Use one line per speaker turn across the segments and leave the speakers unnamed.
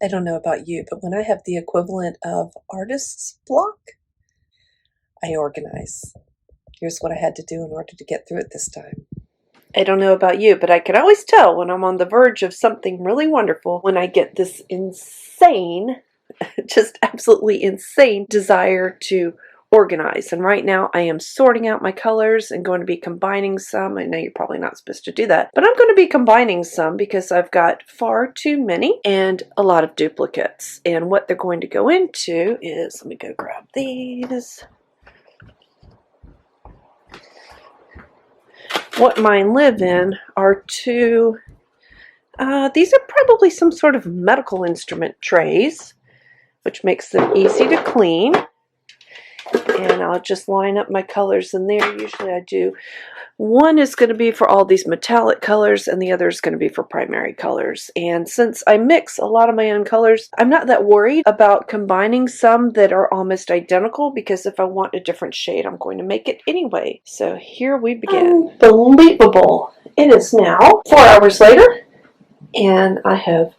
I don't know about you, but when I have the equivalent of artist's block, I organize. Here's what I had to do in order to get through it this time. I don't know about you, but I can always tell when I'm on the verge of something really wonderful when I get this insane, just absolutely insane desire to organize. And right now I am sorting out my colors and going to be combining some. I know you're probably not supposed to do that, but I'm going to be combining some because I've got far too many and a lot of duplicates. And what they're going to go into is, let me go grab these. What mine live in are two, these are probably some sort of medical instrument trays, which makes them easy to clean. And I'll just line up my colors in there. Usually I do. One is going to be for all these metallic colors and the other is going to be for primary colors. And since I mix a lot of my own colors, I'm not that worried about combining some that are almost identical, because if I want a different shade, I'm going to make it anyway. So here we begin. Unbelievable. It is now 4 hours later and I have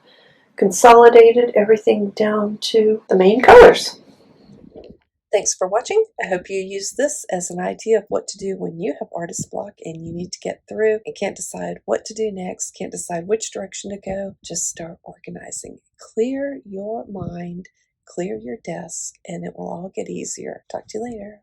consolidated everything down to the main colors. Thanks for watching. I hope you use this as an idea of what to do when you have artist block and you need to get through and can't decide what to do next, can't decide which direction to go. Just start organizing. Clear your mind, clear your desk, and it will all get easier. Talk to you later.